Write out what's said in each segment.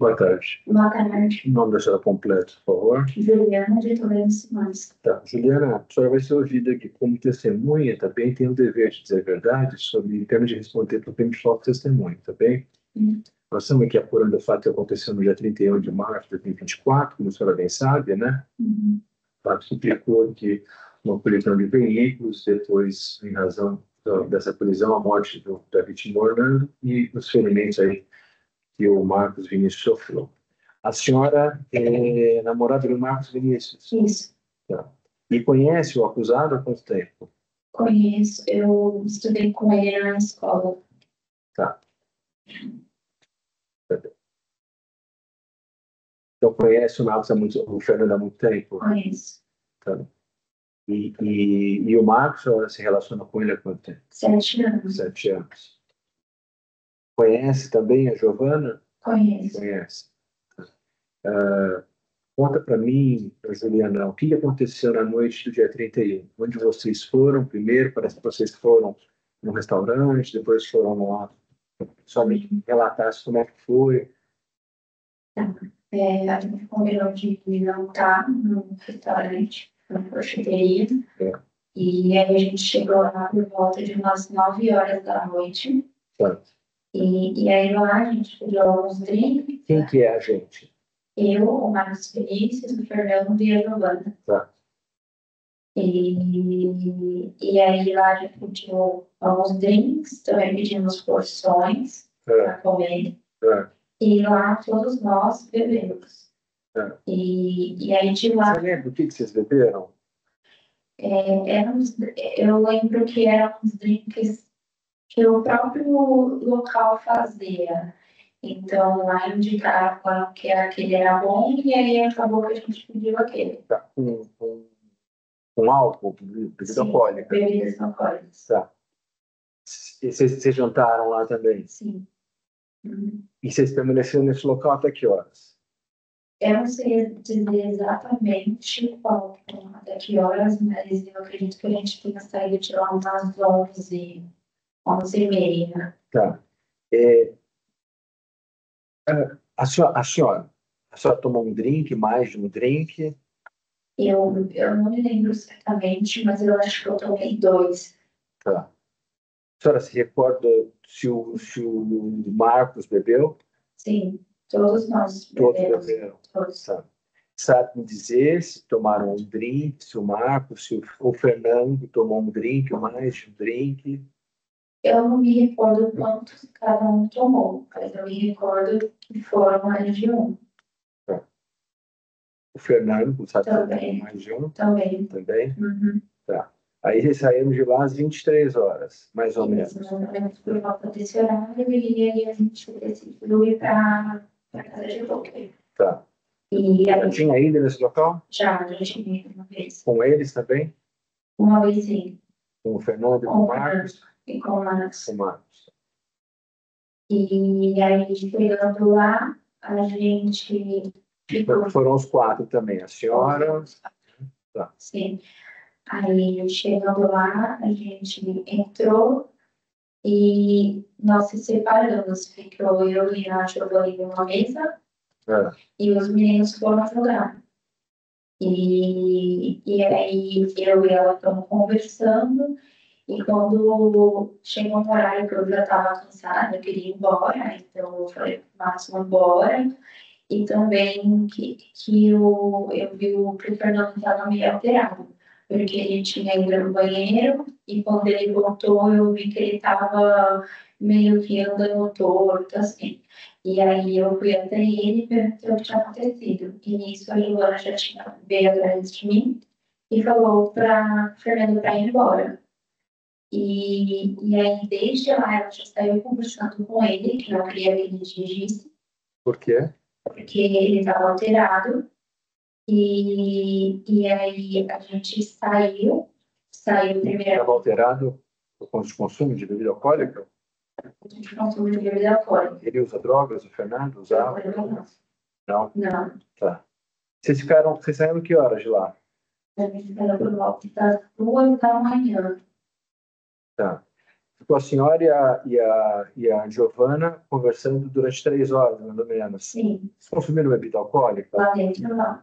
Boa tarde. Boa tarde. O nome da senhora completo, por favor. Juliana de Toledo Simões. Tá. Juliana, a senhora vai ser ouvida aqui como testemunha, tá bem? Tem o dever de dizer a verdade sobre, em termos de responder pelo crime de falso testemunho, tá bem? Nós estamos aqui apurando o fato que aconteceu no dia 31 de março de 2024, como a senhora bem sabe, né? O fato implicou que uma colisão de veículos, depois, em razão dessa colisão, a morte da vítima Orlando e os ferimentos aí que o Marcos Vinícius sofreu. A senhora é namorada do Marcos Vinícius? Isso. Tá. E conhece o acusado há quanto tempo? Conheço. Eu estudei com ele na escola. Tá. Então conhece o Marcos o Fernando há muito tempo? Conheço. Tá. E o Marcos, a senhora se relaciona com ele há quanto tempo? 7 anos. 7 anos. Conhece também a Giovana? Conheço. Conhece. Conta para mim, Juliana, o que aconteceu na noite do dia 31? Onde vocês foram primeiro? Parece que vocês foram num restaurante, depois foram lá. Só me relatasse como é que foi. Tá. A gente combinou de jantar num restaurante, numa porcheteria. E aí a gente chegou lá por volta de umas 9 horas da noite. Tá. E aí lá a gente pediu uns drinks. Quem que é a gente? Eu, o Marcos Vinícius, o Fernando e a Giovana. Tá. E aí lá a gente pediu alguns drinks, também pedimos porções para comer. E lá todos nós bebemos. E aí de lá... Você lembra o que vocês beberam? Eu lembro que eram uns drinks que o próprio local fazia. Então, lá indicava que aquele era bom e aí acabou que a gente pediu aquele. Tá. Com álcool, bebida alcoólica? Bebidas alcoólicas. Tá. E vocês jantaram lá também? Sim. E vocês permaneceram nesse local até que horas? Eu não sei dizer exatamente até que horas, mas eu acredito que a gente tenha saído de lá umas 11, 11h30. Tá. A senhora tomou um drink, mais de um drink? Eu não me lembro certamente, mas eu acho que eu tomei 2. Tá. A senhora se recorda se o Marcos bebeu? Sim, todos nós Todos bebemos. beberam. Todos. Tá. Sabe me dizer se tomaram um drink, se o Marcos, se o Fernando tomou um drink, ou mais de um drink? Eu não me recordo quantos cada um tomou, mas eu me recordo que foram mais de um. Tá. O Fernando, sabe se Também. mais de um? Também. Também? Uhum. Tá. Aí eles saíram de lá às 23 horas, mais ou menos. Mais ou menos por volta desse horário, e aí a gente decidiu ir para a casa de rock. Tá. E Já tinha ido nesse local? Já tinha ido uma vez. Com eles também? Uma vez sim. Com o Fernando e com o Marcos? E com o Marcos. Com o Marcos. E aí, chegando lá, a gente ficou... Foram os 4 também, a senhora... Tá. Sim. Aí, chegando lá, a gente entrou e nós se separamos. Ficou eu e a Giovana em uma mesa e os meninos foram jogar. E aí, eu e ela estamos conversando. E quando chegou um horário que eu já estava cansada, eu queria ir embora, então eu falei para o Máximo embora. E também que eu vi que o Fernando estava meio alterado, porque ele tinha ido no banheiro e quando ele voltou eu vi que ele estava meio que andando torto, assim. E aí eu fui até ele e perguntei o que tinha acontecido. E nisso a Giovana já tinha veio atrás de mim e falou para Fernando para ir embora. E aí, desde lá, ela já saiu conversando com ele, que não queria que ele dirigisse. Por quê? Porque ele estava alterado. E aí, a gente saiu primeiro... Estava alterado por conta de consumo de bebida alcoólica? De consumo de bebida alcoólica. Ele usa drogas, o Fernando usava? Não? Não. Tá. Vocês saíram que horas de lá? A gente saiu por volta das 2 da manhã. Tá. ficou a senhora e a Giovana conversando durante 3 horas, mais ou menos. Sim. Vocês consumiram bebida alcoólica? Lá dentro não.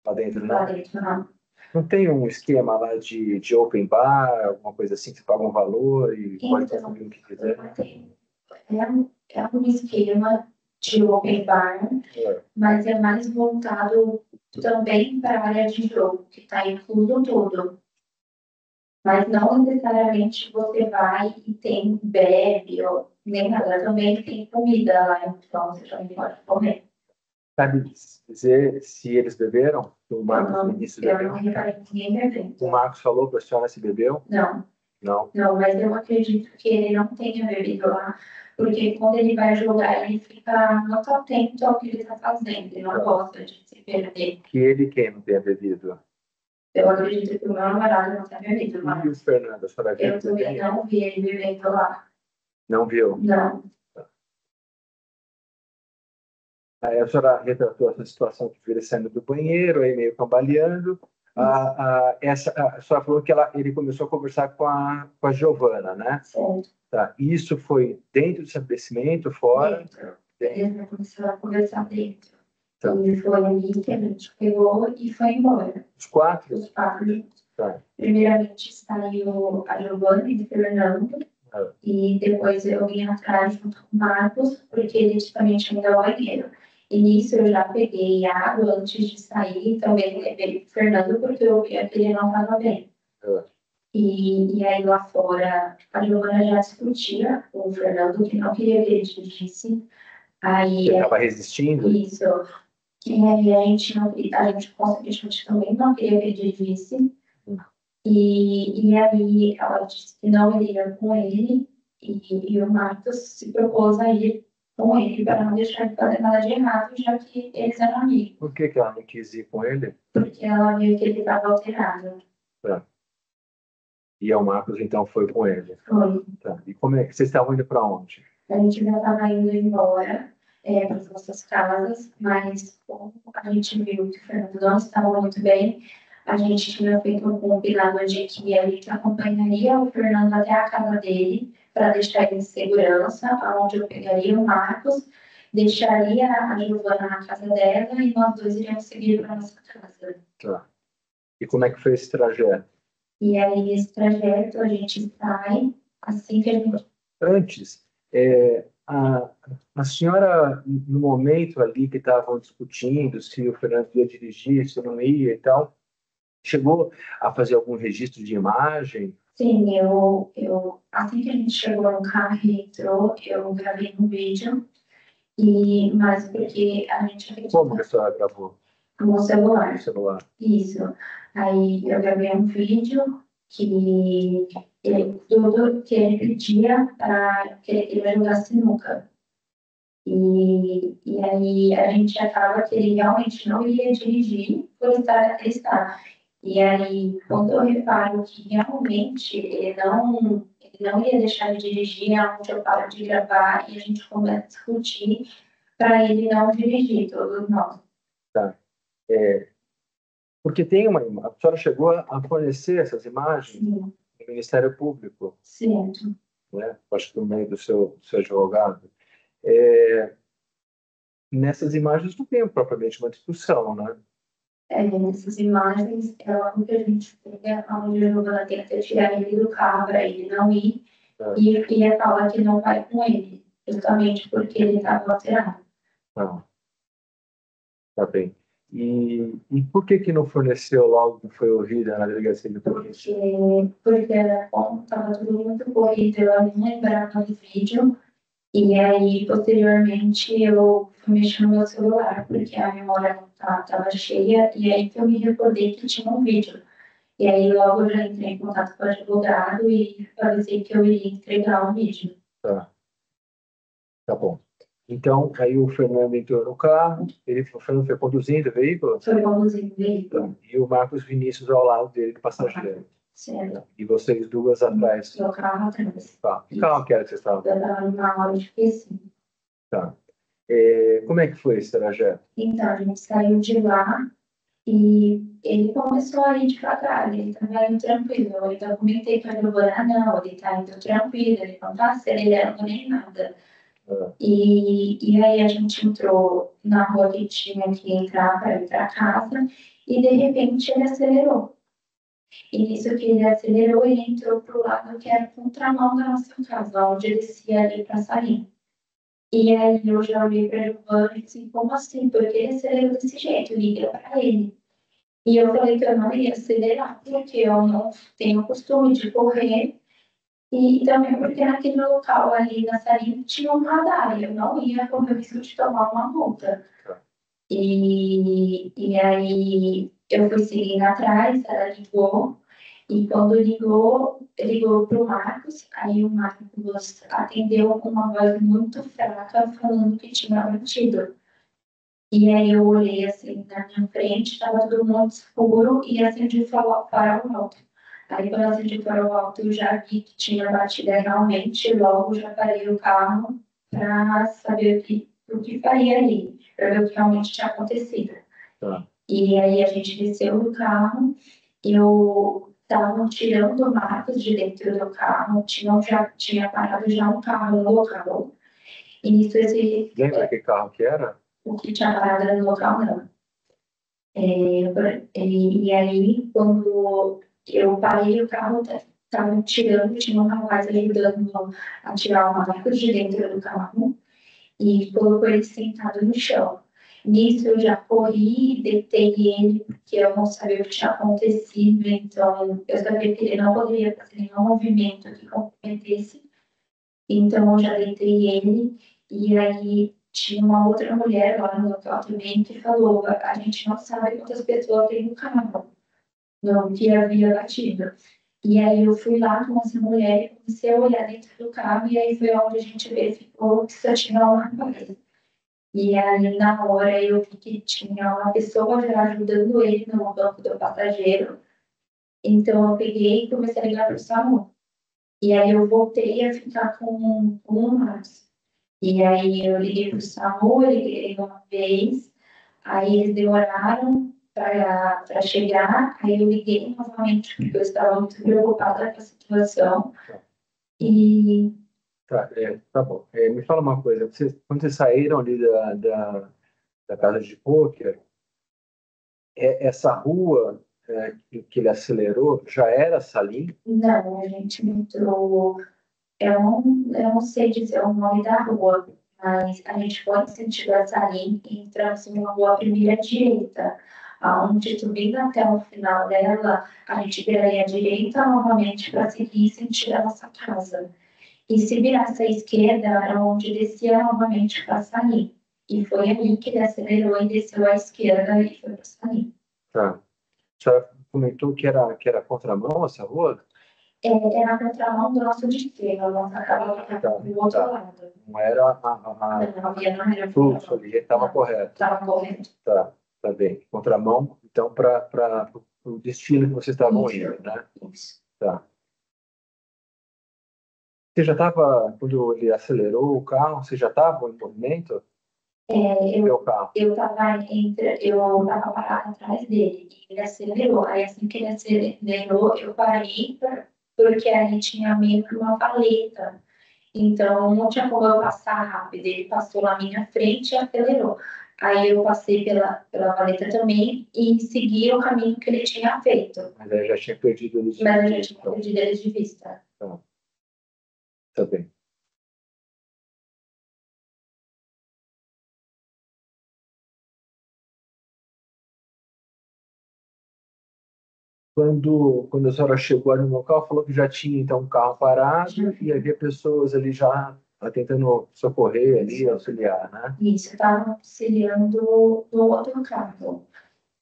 Lá dentro não? Lá dentro não. Não tem um esquema lá de open bar, alguma coisa assim, que você paga um valor e pode Então, consumir o que quiser? é um esquema de open bar, mas é mais voltado também para a área de jogo, que está incluso tudo. Mas não necessariamente você vai e tem bebe ou nem nada. Também tem comida lá, então você também pode comer. Sabe dizer se eles beberam? O Marcos no início Eu bebeu? não reparei ninguém bebendo. O Marcos falou para a senhora se bebeu? Não. Não. Não, mas eu acredito que ele não tenha bebido lá, porque quando ele vai jogar, ele fica muito atento ao que ele está fazendo, ele não gosta de se perder. Que ele quem não tenha bebido? Eu acredito que o meu namorado não tenha bebido E lá. o Fernando, a senhora viu? Eu também não vi ele bebendo lá. Não viu? Não. Aí a senhora retratou essa situação que viu ele saindo do banheiro, aí meio cambaleando. A senhora falou que ele começou a conversar com a Giovana, né? Certo. Tá. Isso foi dentro do estabelecimento, fora? Dentro. Ele começou a conversar dentro. Tá. E foi ali que a gente pegou e foi embora. Os 4? Os 4 juntos. Tá. Primeiramente saiu a Giovana e o Fernando. E depois eu vim atrás junto com o Marcos, porque ele também tinha ido ao banheiro. E nisso eu já peguei água antes de sair, também levei o Fernando, porque eu via que ele não estava bem. E aí lá fora, a Giovana já discutia com o Fernando, que não queria que ele dirigisse. Aí, Você estava resistindo? Isso. E aí a gente consequentemente também não queria que ele dirigisse. E aí ela disse que não iria com ele, e o Marcos se propôs a ir com ele para não deixar ele fazer nada de errado, já que eles eram amigos. Por que ela não quis ir com ele? Porque ela viu que ele estava alterado. Tá. E o Marcos, então, foi com ele? Foi. Tá. E como é que vocês estavam indo para onde? A gente já estava indo embora para as nossas casas, mas como a gente viu que o Fernando não estava muito bem, a gente tinha feito um combinado de que a gente acompanharia o Fernando até a casa dele, para deixar ele em segurança, onde eu pegaria o Marcos, deixaria a Giovana na casa dela e nós dois iríamos seguir para nossa casa. Tá. E como é que foi esse trajeto? E aí, nesse trajeto, a gente sai, assim que a gente... Antes, a senhora, no momento ali que estavam discutindo se o Fernando ia dirigir, se não ia e tal, chegou a fazer algum registro de imagem? Sim, assim que a gente chegou no carro e entrou, eu gravei um vídeo, mas porque a gente acredita... Como que a senhora gravou? No celular. No celular. Isso. Aí eu gravei um vídeo que tudo que ele pedia para que ele queria jogar sinuca. E aí a gente achava que ele realmente não ia dirigir por estar naquele estado. E aí, quando eu reparo que realmente ele não ia deixar de dirigir, é onde eu paro de gravar e a gente começa a discutir para ele não dirigir, todos nós. Tá. Porque tem a senhora chegou a fornecer essas imagens Sim. no Ministério Público. Certo. Né? Acho que por meio do seu advogado. Nessas imagens não tem propriamente uma discussão, né? Nessas imagens, é algo que a gente pega onde a Giovana tenta tirar ele do carro para ele não ir, e ela fala que não vai com ele, justamente porque ele estava alterado. Não. Tá bem. E por que não forneceu logo que foi ouvida na delegacia de polícia? Porque como estava tudo muito corrido, eu não lembrava do vídeo. E aí, posteriormente, eu fui mexer no meu celular, porque a memória estava cheia, e aí que eu me recordei que tinha um vídeo. E aí, logo eu já entrei em contato com o advogado e avisei que eu iria entregar o vídeo. Tá bom. Então, aí o Fernando entrou no carro, o Fernando foi conduzindo o veículo? Foi conduzindo o veículo. Tá. E o Marcos Vinícius ao lado dele, passageiro. Certo. E vocês duas atrás? No carro atrás. Tá. Que carro que era que vocês estavam? Eu estava numa hora de esqueci. Tá. Como é que foi esse trajeto? Então, a gente saiu de lá E ele começou a ir devagar, ele estava indo tranquilo. Eu ainda comentei com a Giovana, não, ele está indo tranquilo, ele não está acelerando nem nada. E aí a gente entrou na rua que tinha que entrar para ir para casa, e de repente ele acelerou. E nisso que ele acelerou, ele entrou para o lado que era contramão da nossa casa, onde ele descia ali para sair. E aí eu já olhei para a Giovana e disse, como assim? Porque ele acelerou desse jeito? Liga para ele. E eu falei que eu não ia acelerar, porque eu não tenho o costume de correr. E também porque naquele local ali na salinha tinha um radar, e eu não ia correr o risco de tomar uma multa. E aí eu fui seguindo atrás, ela ligou, e quando ligou para o Marcos, aí o Marcos atendeu com uma voz muito fraca, falando que tinha batido. E aí eu olhei assim na minha frente, estava tudo muito escuro e acendi o farol alto. Aí quando eu acendi o farol alto, eu já vi que tinha batido realmente, logo já parei o carro para saber o que faria ali, para ver o que realmente tinha acontecido. Tá. E aí a gente desceu do carro, eu estava tirando o Marcos de dentro do carro, tinha parado já um carro no local. E nisso esse... Lembra que carro que era? O que tinha parado no local, não. E aí, quando eu parei o carro, estava tirando, tinha um rapaz ajudando a tirar o Marcos de dentro do carro e colocou ele sentado no chão. Nisso eu já corri, deitei ele, porque eu não sabia o que tinha acontecido, então eu sabia que ele não poderia fazer nenhum movimento que comprometesse. Então eu já deitei ele, e aí tinha uma outra mulher lá no local também que falou: a gente não sabe quantas pessoas tem no carro, não, que havia batido. E aí eu fui lá com essa mulher e comecei a olhar dentro do carro, e aí foi onde a gente verificou que só tinha uma rapaz. E aí, na hora, eu vi que tinha uma pessoa já ajudando ele no banco do passageiro. Então, eu peguei e comecei a ligar para o SAMU. E aí, eu voltei a ficar com o Marcos. E aí, eu liguei para o SAMU, eu liguei uma vez. Aí, eles demoraram para chegar. Aí, eu liguei novamente, porque eu estava muito preocupada com a situação. E... Tá bom. Me fala uma coisa. Quando vocês saíram ali da casa de pôquer, essa rua que ele acelerou já era Salim? Não, a gente entrou. Eu não sei dizer o nome da rua, mas a gente foi em sentido a Salim e entramos em uma rua primeira direita, aonde subindo até o final dela, a gente viraria à direita novamente para seguir sentido a nossa casa. E se virasse à esquerda, era onde descia novamente para Salim. E foi ali que ele acelerou e desceu à esquerda e foi para Salim. Tá. A senhora comentou que era contramão essa rua? É na contramão do nosso destino, a nossa casa estava do outro lado. Não era Não era fluxo ali, estava correto. Estava correto. Tá bem. Contramão, então, para o destino que vocês estavam indo, né? Isso. Tá. Você já estava, quando ele acelerou o carro, você já estava em movimento? Eu estava parada atrás dele e ele acelerou. Aí assim que ele acelerou, eu parei porque ali tinha meio que uma valeta. Então não tinha como eu passar rápido. Ele passou na minha frente e acelerou. Aí eu passei pela valeta também e segui o caminho que ele tinha feito. Mas eu já tinha perdido ele de Mas eu já tinha perdido ele de vista. Tá bem. Quando a senhora chegou ali no local, falou que já tinha então um carro parado e havia pessoas ali já tentando socorrer ali, auxiliar, né? Isso, estava auxiliando no outro carro.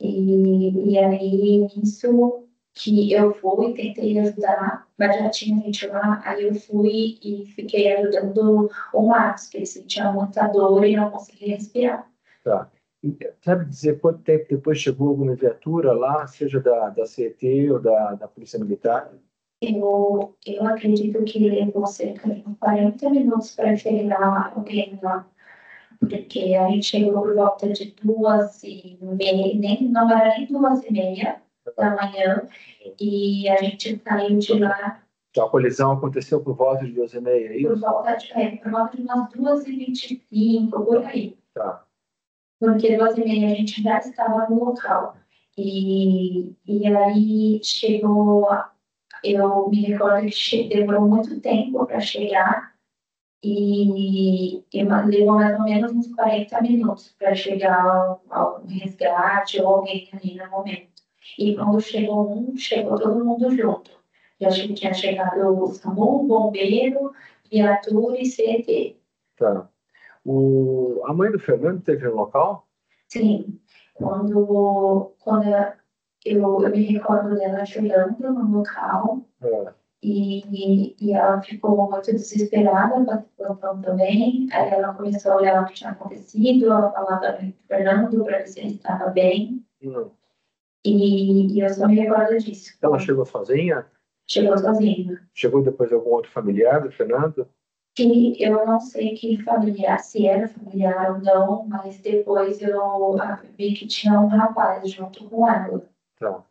E aí, isso que eu fui, tentei ajudar, mas já tinha gente lá, aí eu fui e fiquei ajudando o Marcos, que ele sentia muita dor e não conseguia respirar. Tá. E sabe dizer quanto tempo depois chegou alguma viatura lá, seja da CET ou da Polícia Militar? Eu acredito que levou cerca de 40 minutos para chegar alguém lá. porque a gente chegou por volta de 2h30, não era nem 2h30 da manhã, e a gente saiu de lá. Então, a colisão aconteceu por volta de 2h30, é Por isso? volta de umas 2h25, por aí. Tá. Porque 2h30 a gente já estava no local. E aí chegou, eu me recordo que demorou muito tempo para chegar, e levou mais ou menos uns 40 minutos para chegar ao resgate ou alguém ali no momento. E quando chegou todo mundo junto. Já tinha chegado o SAMU, bombeiro, viatura e CET. Tá. A mãe do Fernando esteve no local? Sim, quando eu me recordo dela chorando no local, É. e ela ficou muito desesperada com a situação também. Aí ela começou a olhar o que tinha acontecido, ela falava com o Fernando para ver se ele estava bem, Hum. e eu só me recordo disso. Ela chegou sozinha? Chegou sozinha. Chegou depois de algum outro familiar do Fernando? Que eu não sei que familiar, se era familiar ou não, mas depois eu vi que tinha um rapaz junto com ela. Tá.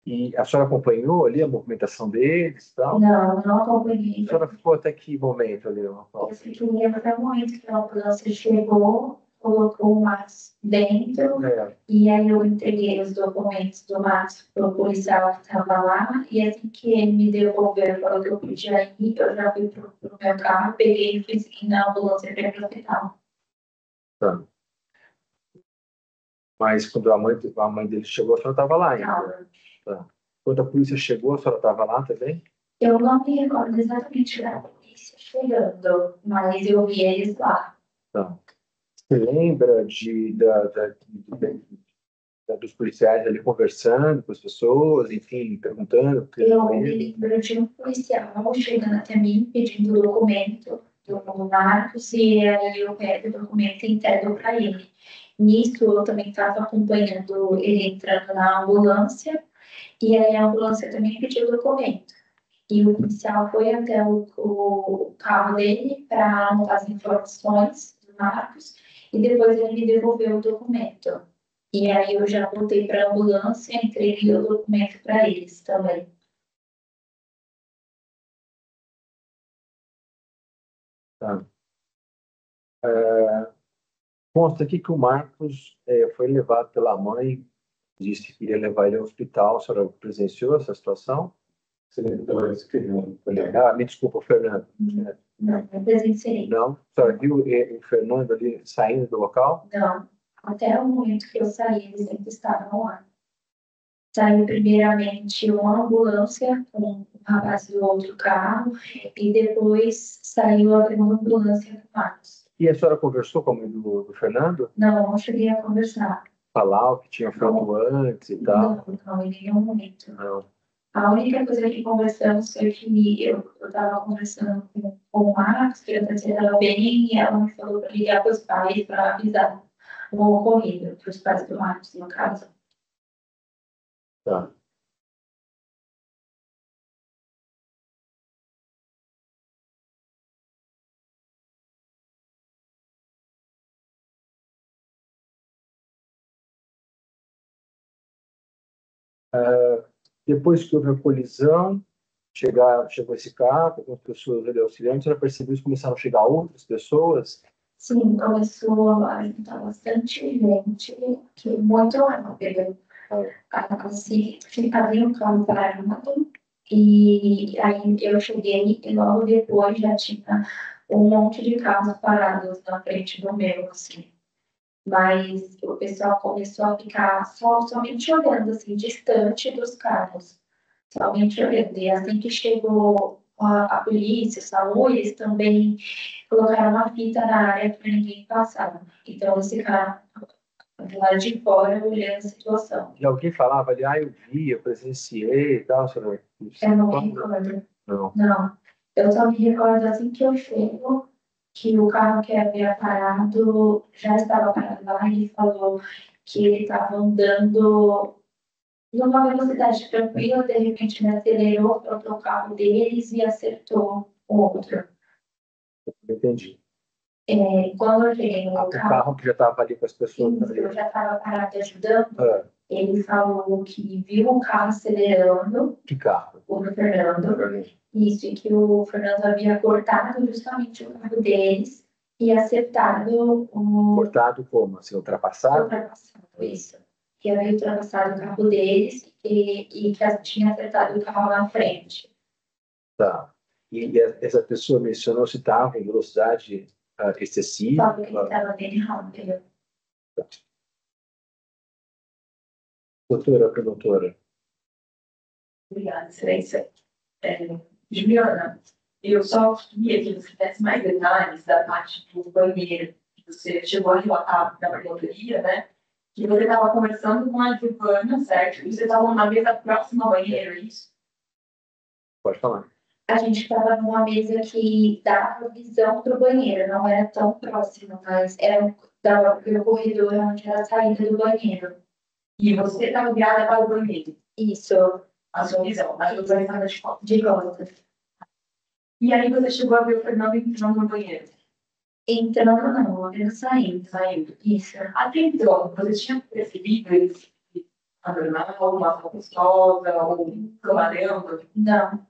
E a senhora acompanhou ali a movimentação deles e tal? Não, não acompanhei. A senhora ficou até que momento ali no local? Eu fiquei até o momento que a ambulância chegou, colocou o Max dentro, e aí eu entreguei os documentos do Max para o policial que estava lá, e assim que ele me devolveu, falou que eu podia ir, eu já fui para o meu carro, peguei e fui seguindo a ambulância para ir para o hospital. Tá. Mas quando a mãe dele chegou, a senhora estava lá ainda? Tá. Quando a polícia chegou, a senhora estava lá também? Eu não me recordo exatamente da polícia chegando, mas eu vi eles lá. Tá. Você lembra dos policiais ali conversando com as pessoas, enfim, perguntando? Eu me lembro de um policial chegando até mim pedindo o documento do Marcos, e aí eu pego o documento e entrego para ele. Nisso, eu também estava acompanhando ele entrando na ambulância, e aí a ambulância também pediu o documento. E o policial foi até o carro dele para anotar as informações do Marcos, e depois ele me devolveu o documento. E aí eu já voltei para a ambulância e entreguei o documento para eles também. Tá. Consta aqui que o Marcos foi levado pela mãe, disse que iria levar ele ao hospital. A senhora presenciou essa situação? Você lembra desse Fernando? Me desculpa, Fernando. Não, não presenciei. Não? A senhora viu o Fernando ali saindo do local? Não. Até o momento que eu saí, eles sempre estavam lá. Saiu primeiramente uma ambulância com um rapaz do outro carro, e depois saiu a segunda ambulância com o Marcos. E a senhora conversou com a mãe do Fernando? Não, não cheguei a conversar. Falar o que tinha feito antes e tal? Não, em nenhum momento. Não. A única coisa que conversamos foi que eu estava conversando com o Marcos, que a Tatiana estava bem, e ela me falou para ligar para os pais para avisar o ocorrido, para os pais do Marcos, no caso. Tá. Depois que houve a colisão, chegou esse carro, com as pessoas ali auxiliando, você já percebeu que começaram a chegar outras pessoas? Sim, começou a juntar bastante gente, que muito rápido. Assim, havia um carro parado, e aí eu cheguei, e logo depois já tinha um monte de carros parados na frente do meu, assim. Mas o pessoal começou a ficar somente olhando, assim, distante dos carros, somente olhando. E assim que chegou a polícia, o SAMU, eles também colocaram uma fita na área para ninguém passar. Então, eles ficaram do lado de fora olhando a situação. E alguém falava ali, eu vi, eu presenciei e tal, senhora? Eu não me recordo. Não. Não. Eu só me recordo assim que eu chego, que o carro que havia parado já estava parado lá, e ele falou que ele estava andando numa velocidade tranquila, de repente ele acelerou para o carro deles e acertou o outro. Entendi. Quando eu cheguei no O carro que já estava ali com as pessoas ali. eu já estava parada ajudando. Ah, Ele falou que viu o carro acelerando, que carro? o do Fernando. Isso, e que o Fernando havia cortado justamente o carro deles e acertado o. Cortado como? Assim, ultrapassado? Ultrapassado, isso. Que havia ultrapassado o carro deles e que tinha acertado o carro na frente. Tá. E essa pessoa mencionou se estava em velocidade excessiva? Falou que ele estava bem rápido. Doutora, promotora. Obrigada, excelência. Juliana, eu só queria que você desse mais detalhes da parte do banheiro. Você chegou a relatar na promotoria, né? Que você estava conversando com a Giovana, certo? E você estava na mesa próxima ao banheiro, é isso? Pode falar. A gente estava numa mesa que dava visão para o banheiro, não era tão próximo, mas dava pelo corredor onde era a saída do banheiro. E você estava virada para o banheiro. Isso. A sua visão. A Giovana estava de costas. De costas. E aí você chegou a ver o Fernando entrando no banheiro. Entrando não, apenas saindo. Saindo. Isso. Até então, você tinha percebido ele normal, uma roupa gostosa, ou camarão? Não.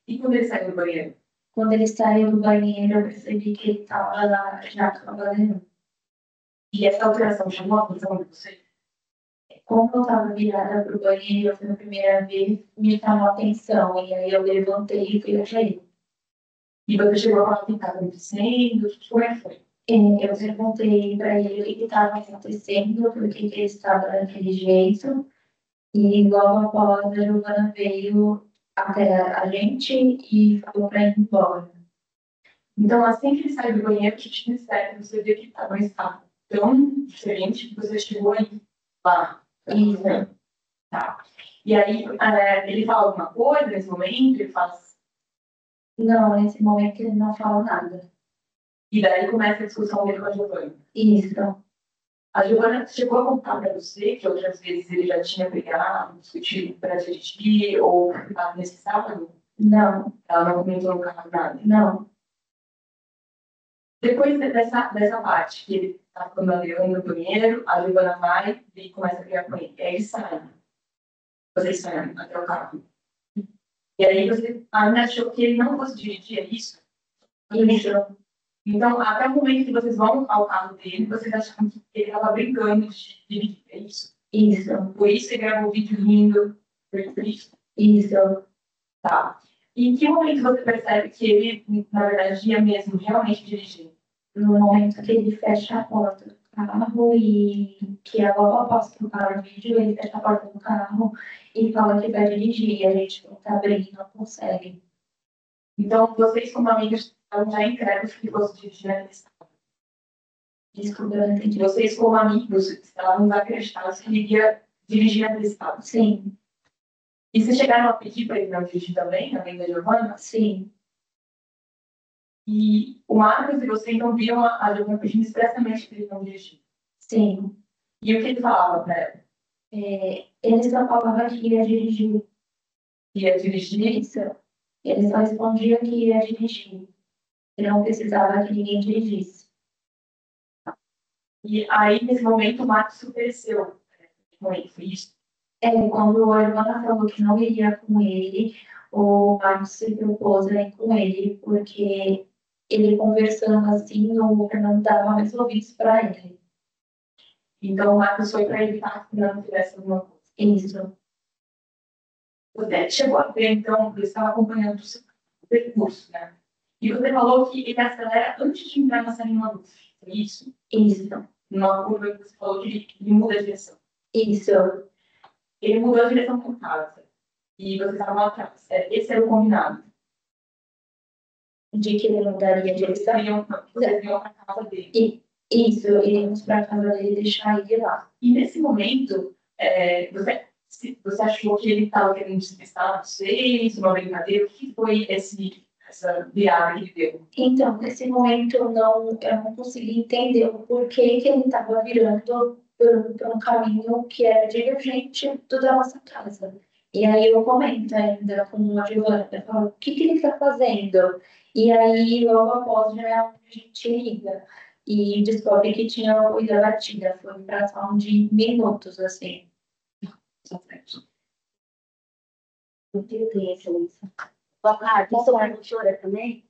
E quando ele saiu do banheiro? Quando ele saiu do banheiro, eu percebi que ele estava lá já trabalhando. E essa alteração chamou a atenção de você? Como eu estava virada para o banheiro pela primeira vez, me chamou a atenção. E aí eu levantei e fui até ele. E você chegou a falar o que estava acontecendo? Como é que foi? Eu perguntei para ele o que estava acontecendo, por que ele estava daquele jeito. E logo após, a Giovana veio até a gente e falou para ir embora. Então, assim que ele saiu do banheiro, que tinha certo, você viu que estava em estado tão diferente que você chegou aí lá. Isso. Tá. E aí, ele fala alguma coisa nesse momento? Ele faz... Não, nesse momento ele não fala nada. E daí começa a discussão dele com a Giovana. Isso. A Giovana chegou a contar para você que outras vezes ele já tinha brigado, discutido para dirigir ou ficado nesse sábado? Não. Ela não comentou no carro nada? Não. Depois dessa parte, que ele está andando no banheiro, a Giovana vai e começa a brigar com ele. E aí ele sai. Vocês saem até o carro. E aí você ainda achou que ele não fosse dirigir, é isso? Isso. Então, até o momento que vocês vão ao carro dele, vocês acharam que ele estava brincando de dirigir, é isso? Isso. Por isso você gravou o vídeo rindo, por isso? Isso. Tá. E em que momento você percebe que ele, na verdade, ia mesmo realmente dirigir? No momento que ele fecha a porta do carro e que é logo após que o cara o vídeo, ele fecha a porta do carro e fala que vai dirigir. E a gente não tá abrindo, não consegue. Então, vocês como amigos estavam já incrédulos que fosse dirigir naquele estado. Desculpa, eu não entendi. Vocês como amigos estavam acreditados que ele ia dirigir naquele estado. Sim. E vocês chegaram a pedir para ele não dirigir também, além da Giovana? Sim. E o Marcos e você então viram a Giovana pedindo expressamente para ele não dirigir. Sim. E o que ele falava para ela? Ele só falava que ia dirigir. Ia dirigir? Isso. Ele só respondia que ia dirigir. Ele não precisava que ninguém dirigisse. E aí, nesse momento, o Marcos se ofereceu. Foi isso? Quando a Giovana falou que não iria com ele, o Marcos se propôs a ir com ele, porque ele conversando assim, o Fernando dava mais ouvidos para ele. Então, o Marcos foi para evitar que o Fernando fizesse alguma coisa. Isso. Você chegou a ver, então, que estava acompanhando o seu percurso, né? E você falou que ele acelera antes de entrar na salinha luz. É isso? Isso. Numa curva que você falou que ele muda a direção. Isso. Ele mudou a direção por casa. E vocês estavam atrás. Esse era o combinado. De que ele mudaria a direção? Vocês iam para a casa dele. Isso, iríamos para a casa dele e deixar ele lá. E nesse momento, você achou que ele estava querendo despistar vocês, uma brincadeira? O que foi essa virada que ele deu? Então, nesse momento, eu não consegui entender o porquê que ele estava virando por um caminho que era divergente do da nossa casa. E aí eu comento ainda com a Giovana, eu falo, o que ele está fazendo? E aí, logo após, já a gente liga e descobre que tinha coisa batida. Foi uma fração de minutos, assim. Entendi, excelência. Boa tarde, eu sou professora também,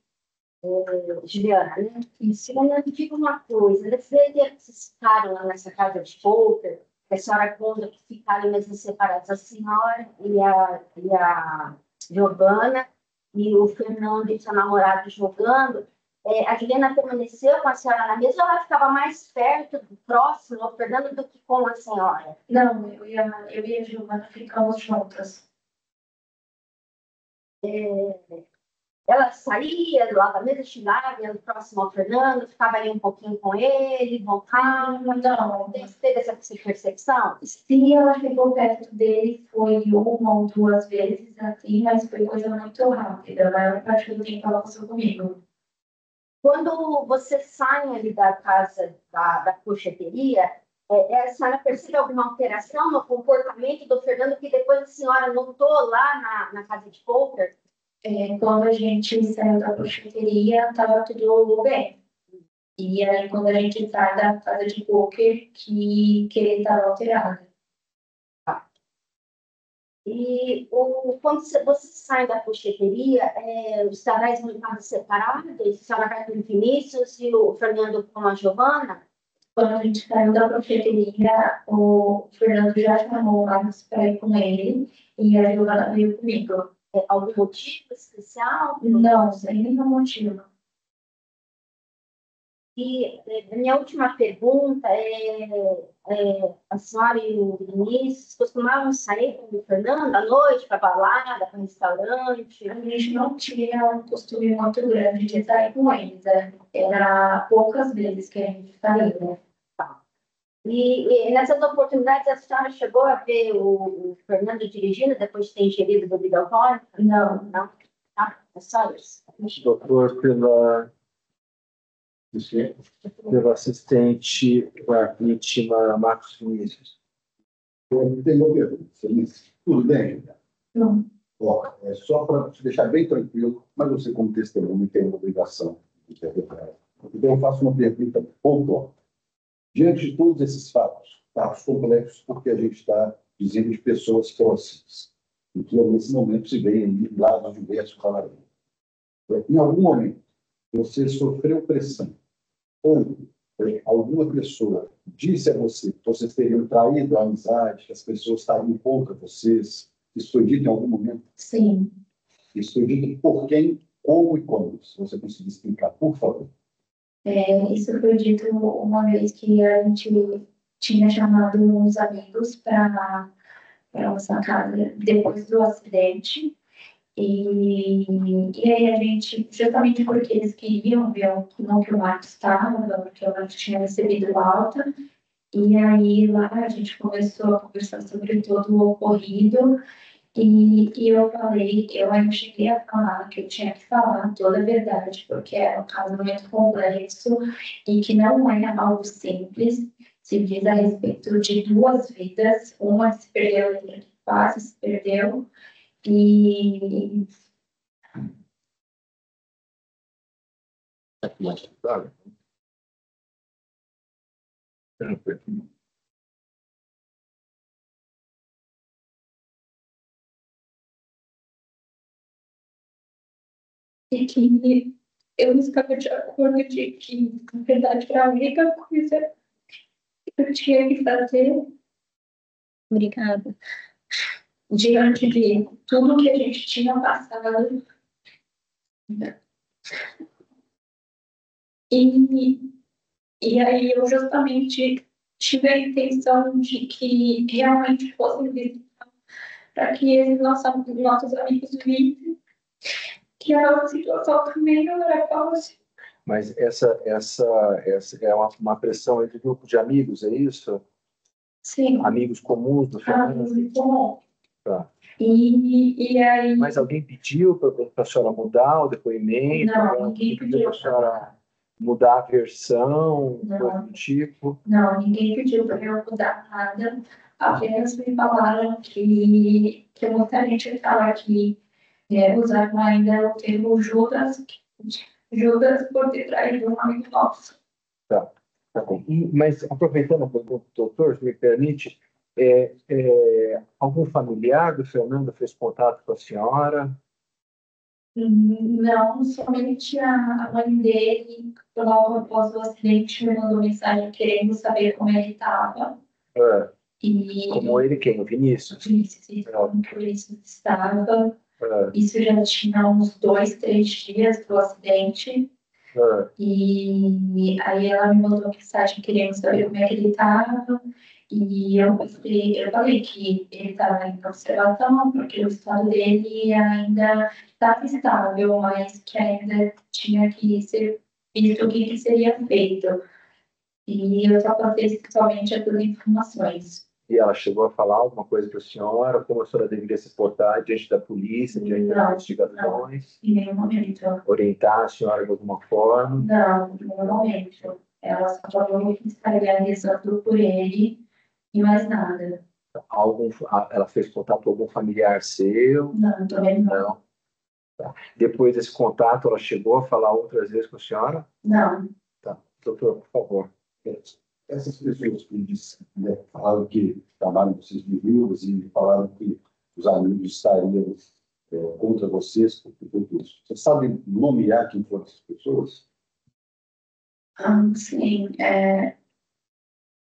Juliana, né? E Juliana, me diga uma coisa, vocês ficaram lá nessa casa de poker, a senhora conta que ficaram mesmo separados, a senhora e a Giovana, e o Fernando e seu namorado jogando, a Juliana permaneceu com a senhora na mesa ou ela ficava mais perto, próximo ao Fernando do que com a senhora? Não, eu e a Giovana ficamos juntas. Ela saía lá da mesa, chegava, ia próximo ao Fernando, ficava ali um pouquinho com ele, voltava. Não, Teve essa percepção? se ela ficou perto dele, foi uma ou duas vezes, assim, mas foi coisa muito rápida. A maior parte do tempo ela passou comigo. Quando você sai ali da casa da cocheteria, a senhora percebe alguma alteração no comportamento do Fernando que depois a senhora notou lá na casa de poker? Quando a gente saiu da cocheteria, estava tudo bem. E aí, quando a gente sai da casa de poker, que ele estava alterado. E quando você sai da cocheteria, os casais vão em casa separados? A senhora vai com o Vinícius e o Fernando com a Giovana? Quando a gente saiu da cocheteria, o Fernando já chamou o Marcos para ir com ele e a Giovana veio comigo. Algum motivo especial? Não, sem nenhum motivo. E minha última pergunta a senhora e o Vinícius costumavam sair com o Fernando à noite para balada, para restaurante? A gente não tinha um costume muito grande de sair com eles, né? Era poucas vezes que a gente saía. E nessas oportunidades a senhora chegou a ver o Fernando dirigindo depois de ter ingerido bebida alcoólica? Não. Não? Tá? É só isso. Doutor, pelo assistente da vítima, Marcos Vinícius. Eu tenho uma pergunta, Feliz. Tudo bem? Não. Ó, só para te deixar bem tranquilo, mas você, como testemunha, tem uma obrigação de interpretar. Então, eu faço uma pergunta pontual. Diante de todos esses fatos complexos, porque a gente está dizendo de pessoas próximas, e que nesse momento se veem de lados diversos para a vida. Em algum momento, você sofreu pressão, ou alguma pessoa disse a você que vocês teriam traído a amizade, que as pessoas estavam contra vocês? Isso foi dito em algum momento? Sim. Isso foi dito por quem, como e quando? Se você conseguir explicar, por favor. Isso foi dito uma vez que a gente tinha chamado uns amigos para nossa casa depois do acidente. E aí a gente, justamente porque eles queriam ver como que o Marcos estava, porque o Marcos tinha recebido alta, e aí lá a gente começou a conversar sobre todo o ocorrido, e eu ainda cheguei a falar que eu tinha que falar toda a verdade, porque era um caso muito complexo e que não é algo simples, se diz a respeito de duas vidas, uma se perdeu, outra que quase se perdeu, e que eu estava de acordo de que, na verdade, era a única coisa que eu tinha que fazer. Obrigada. Diante de tudo que a gente tinha passado. E aí eu justamente tive a intenção de que realmente fosse visitar, para que eles, nossos amigos, vissem que a situação também não era fácil. Mas essa é uma pressão de grupo de amigos, é isso? Sim. Amigos comuns do Fernando? Amigos comuns. Tá. E aí... Mas alguém pediu para a senhora mudar o depoimento? Não, ninguém pediu para a senhora mudar a versão, coisa do tipo? Não, ninguém pediu para eu mudar nada. Apenas me falaram que muita gente fala que usaram ainda o termo Judas, Judas por ter traído um amigo nosso. Tá bom. Mas, aproveitando a pergunta do doutor, se me permite, algum familiar do Fernando fez contato com a senhora? Não, somente a mãe dele, logo após o acidente, me mandou mensagem querendo saber como ele estava. Como ele quem? O Vinícius? Vinícius, como o Vinícius estava. É, Isso já tinha uns 2, 3 dias do acidente. E aí ela me mandou mensagem querendo saber como é que ele estava. E eu falei que ele estava em observação, porque o estado dele ainda estava estável, mas que ainda tinha que ser visto o que seria feito. E eu só passei somente essas informações. E ela chegou a falar alguma coisa para a senhora? Como a senhora deveria se portar diante da polícia, diante das investigações? Em nenhum momento. Orientar a senhora de alguma forma? Não, em nenhum momento. Ela só falou que estaria rezando por ele e mais nada. Ela fez contato com algum familiar seu? Não, também não. Não. Tá. Depois desse contato, ela chegou a falar outras vezes com a senhora? Não. Tá. Doutor, por favor. Essas pessoas que falaram que chamaram vocês de viúvas e falaram que os amigos estariam contra vocês por tudo isso. Você sabe nomear quem foram essas pessoas? Sim,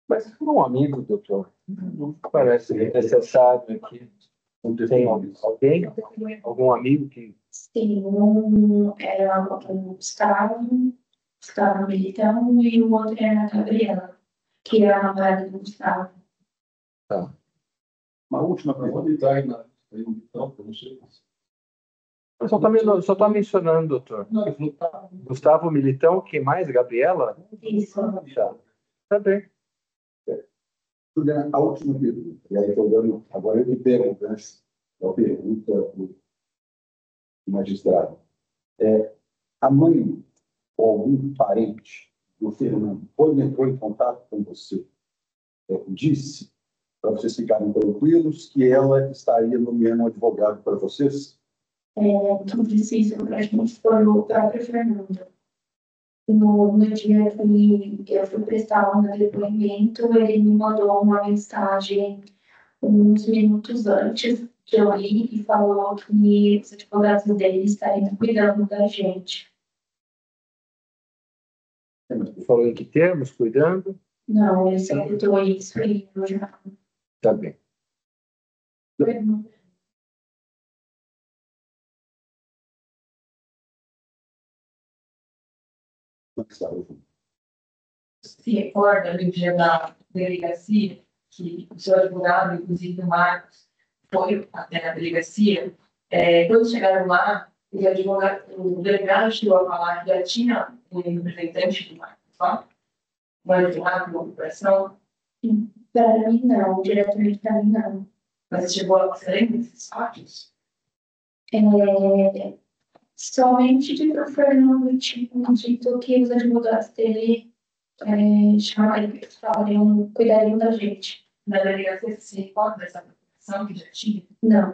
Mas por um amigo, doutor, não parece necessário aqui. Tem alguém? Algum amigo que... Sim, um era o Gustavo Militão, e o outro era a Gabriela, que era a namorada do Gustavo. Tá. Uma última pergunta. Eu só estou mencionando, doutor. Gustavo Militão, quem mais? Gabriela? Isso. Tá bem. Juliana, a última pergunta. E aí, agora eu me pergunto, antes da pergunta do magistrado. A mãe ou algum parente do Fernando, quando entrou em contato com você, disse, para vocês ficarem tranquilos, que ela estaria nomeando um advogado para vocês? Quem disse isso para a gente foi o próprio Fernando. No dia que eu fui prestar um depoimento, ele me mandou uma mensagem uns minutos antes que eu li e falou que os advogados dele estariam cuidando da gente. Falou em que termos? Cuidando? Não, ele só botou isso e eu já... Tá bem. Se recorda no dia da delegacia, que o seu advogado, inclusive o Marcos, foi até na delegacia. Quando chegaram lá, o delegado chegou a falar que já tinha um representante do Marcos lá, um advogado de uma operação. Para mim, não. Diretamente para mim, não. Mas chegou a você lembra desses fatos? Somente de o Fernando tinha dito que os advogados dele cuidariam da gente. Na delegacia, se recorda dessa operação que já tinha? Não.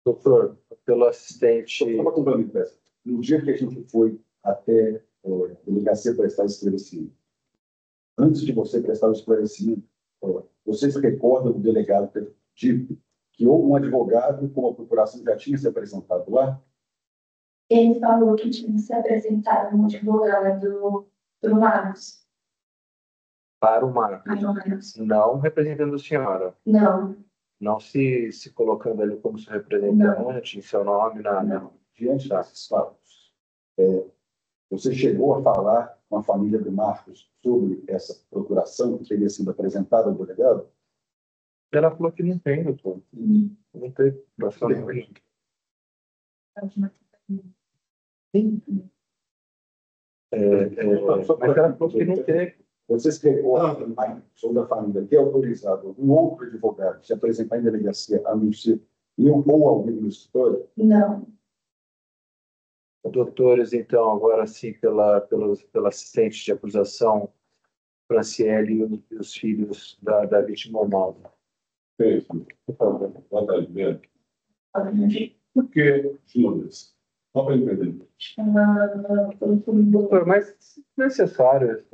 Doutor, pelo assistente... Só para complementar, no dia que a gente foi até a delegacia prestar esclarecimento, antes de você prestar o esclarecimento, você se recorda do delegado ter dito que houve um advogado com a procuração já tinha se apresentado lá? Ele falou que tinha se apresentado um advogado para o Marcos. Para o Marcos. Não representando a senhora. Não. Não se colocando ali como seu representante, em seu nome, nada. Não. Diante desses fatos, você chegou a falar com a família do Marcos sobre essa procuração que teria sido apresentada ao delegado? Ela falou que não tem, doutor. Não tem procuração nenhuma. Sim. Mas ela falou que não teve. Você se recorda sobre a família que é autorizado um outro advogado se apresentar em delegacia a não ser eu ou alguém no escritório? Não. Doutores, então, agora sim, pela assistente de acusação, Franciele e os filhos da vítima Malva. Por favor, boa tarde, Bento. Por que Judas Só para entender. Doutor, mas necessário,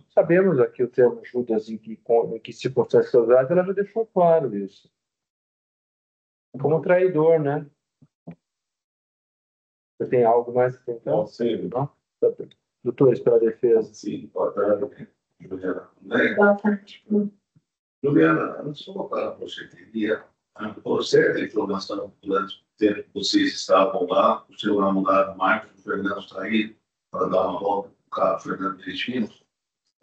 sabemos aqui o termo Judas em que circunstâncias usadas, ela já deixou claro isso. Como traidor, né? Você tem algo mais que tentar? Sim. Não? Doutores, pela defesa. Sim, boa tarde, Juliana. Boa tarde. Juliana, eu só para você queria, por certa informação, durante o tempo que vocês estavam lá, o seu namorado Marcos, o Fernando, saiu para dar uma volta com o carro Fernando dirigindo.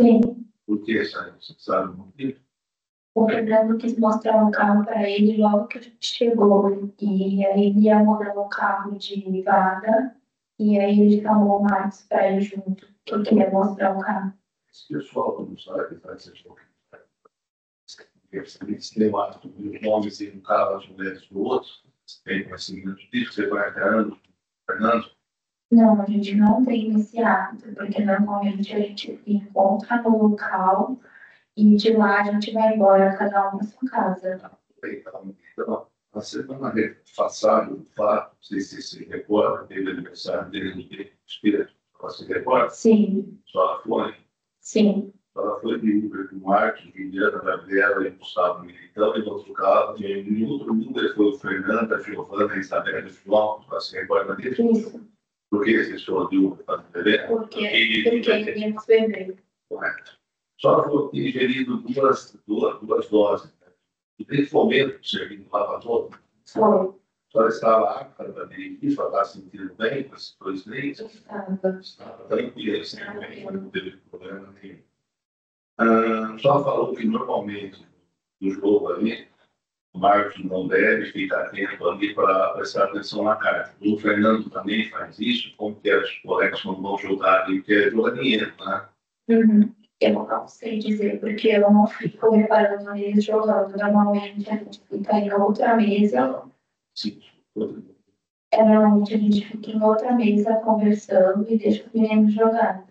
Sim. Por que saiu? Você sabe o motivo? O Fernando quis mostrar um carro para ele logo que a gente chegou. E aí ele ia mudar o carro de vaga. E aí ele chamou o Marcos para ir junto, que ele queria mostrar o carro. Esse pessoal não sabe que faz esse jogo. Esse debate dos nomes e um carro, as mulheres do outro, tem conhecimento disso, você vai alterando, Fernando? Não, a gente não tem esse hábito, porque normalmente a gente se encontra no local e de lá a gente vai embora, cada um na sua casa. Então, na semana passada, do fato, não sei se se recorda, teve aniversário dele no Espírito, você recorda? Sim, Só foi. sim, Ela foi de Uber com o Marcos, Juliana, Gabriela e Gustavo Militão, e no outro carro, em outro Uber foi o Fernando, a Giovana, a Isabela e o João, você recorda disso? isso. Por que esse show de Uber para beber? Porque íamos beber. Correto. Só foi ingerido duas doses, né? E principalmente servindo lavador. Foi. Só estava apta para dirigir, só estava sentindo bem com esses 2 meses. Estava tranquilo, sem não teve problema nenhum. Só falou que normalmente no jogo ali, o Marcos não deve ficar atento ali para prestar atenção na carta. O Fernando também faz isso, como que os colegas não vão jogar ali, porque é jogar dinheiro, né? Uhum. Eu não sei dizer, porque eu não fico reparando eles jogando. Normalmente a gente fica em outra mesa. Sim. Normalmente a gente fica em outra mesa conversando e deixa os meninos jogar.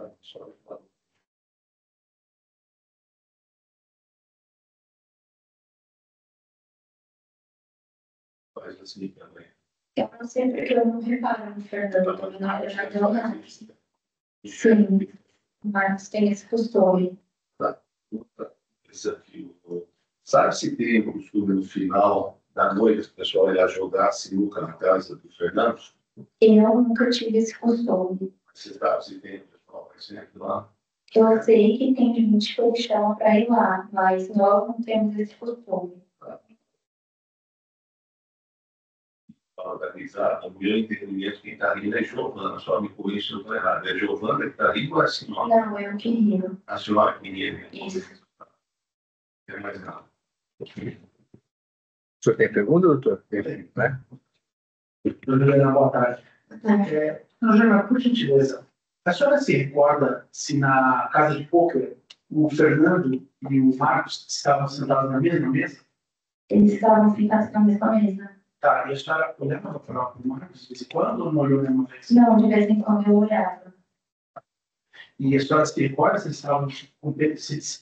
Faz assim também. Eu não sei porque eu não reparo no Fernando na hora de jogar. Sim, o Marcos tem esse costume. Desafio. Sabe se tem um costume no final da noite o pessoal ia jogar sinuca na casa do Fernando? Eu nunca tive esse costume. Você sabe se tem o pessoal, por exemplo, lá? Eu sei que tem gente que eu chamo para ir lá, mas nós não temos esse costume. Organizado, o meu entendimento, quem está rindo é Giovana, só me corrija se eu estou errado. É Giovana que está rindo ou é a senhora? Não, eu queria. A senhora queria. Isso. É mais nada. O senhor tem pergunta, doutor? Tem, né? Juliana, boa tarde. Juliana, por gentileza, a senhora se recorda se na casa de pôquer o Fernando e o Marcos estavam sentados na mesma mesa? Eles estavam sentados na mesma mesa. Tá, e a senhora olhava para o Marcos de vez em quando ou não olhou nenhuma vez? Não, de vez em quando eu olhava. E a senhora se recorda se eles estavam,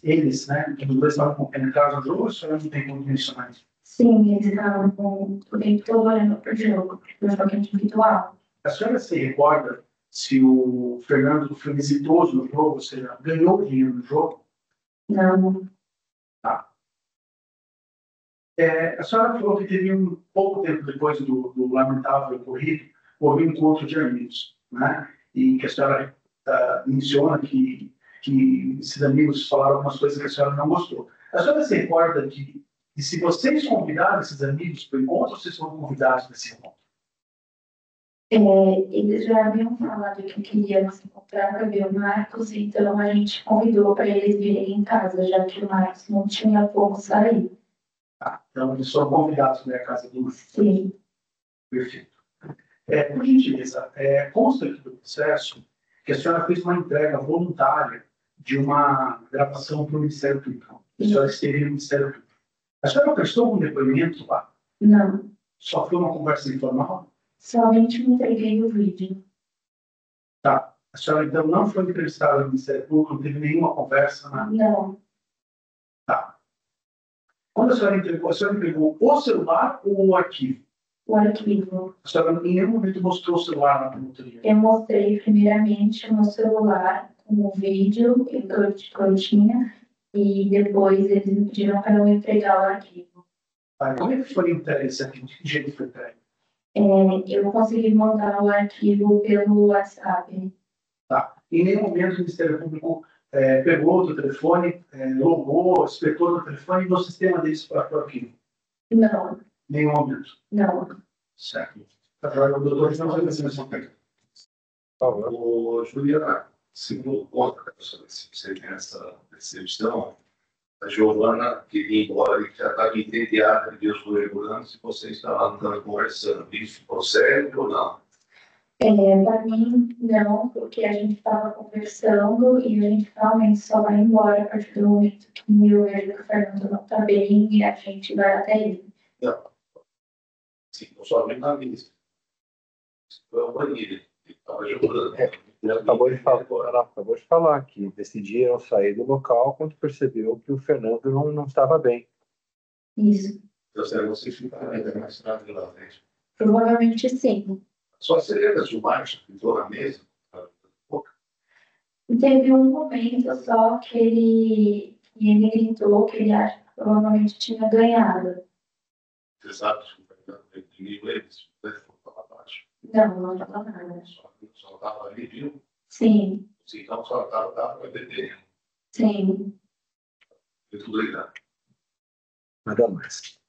eles, né, os dois estavam compenetrados no jogo ou a senhora não tem como mencionar isso? Sim, eles estavam o tempo todo olhando para o jogo individual. A senhora se recorda se o Fernando foi exitoso no jogo, ou seja, ganhou dinheiro no jogo? Não. Tá. A senhora falou que teve pouco tempo depois do lamentável ocorrido, houve um encontro de amigos, né? E que a senhora menciona que esses amigos falaram algumas coisas que a senhora não gostou. A senhora se recorda de se vocês convidaram esses amigos para o encontro ou vocês foram convidados para esse encontro? Eles já haviam falado que queriam se encontrar para ver o Marcos, então a gente convidou para eles virem em casa, já que o Marcos não tinha como sair. Ah, então eles foram convidados para ir à casa do Marcos. Sim. Perfeito. Por gentileza, consta aqui do processo que a senhora fez uma entrega voluntária de uma gravação para o Ministério Público. A senhora esteve no Ministério Público. A senhora prestou algum depoimento lá? Não. Só foi uma conversa informal? Somente me entreguei o vídeo. Tá. A senhora, então, não foi entrevistada no Ministério Público, não teve nenhuma conversa? Não. Tá. Quando a senhora entregou o celular ou o arquivo? o arquivo. A senhora em nenhum momento mostrou o celular na promotoria. Eu mostrei primeiramente o meu celular com o vídeo que eu tinha e depois eles me pediram para eu entregar o arquivo. Como é que foi entregue esse arquivo? De que jeito foi entregue? Eu consegui mandar o arquivo pelo WhatsApp. Tá. Em nenhum momento o Ministério Público pegou o telefone, logou, espetou no telefone e no sistema deles para o arquivo. Não, Nenhum momento. não. Certo. Agora, o doutor não vai fazer essa pergunta. Ô, Juliana, segundo conta que você tem essa percepção, a Giovana queria ir embora e já estava entediada de ver os regulando se você estava andando conversando. Isso procede ou não? Para mim, não, porque a gente estava conversando e a gente realmente só vai embora a partir do momento que eu vejo que o Fernando não está bem e a gente vai até ele. Não. Sim, eu só vi na lista. Foi o banheiro. Ele estava jogando. Ela acabou de falar que decidiram sair do local quando percebeu que o Fernando não estava bem. Isso. Eu sei, você fica ainda mais tarde lá frente. Provavelmente sim. Só você lembra de marcha que entrou na mesa? Teve um momento só que ele gritou que ele acha que provavelmente tinha ganhado. Você sabe que o Fernando veio comigo, eles foram para baixo. Não, não estava nada. Só estava ali, viu? Sim, Então só estava para beber. sim. Muito obrigado. Nada mais.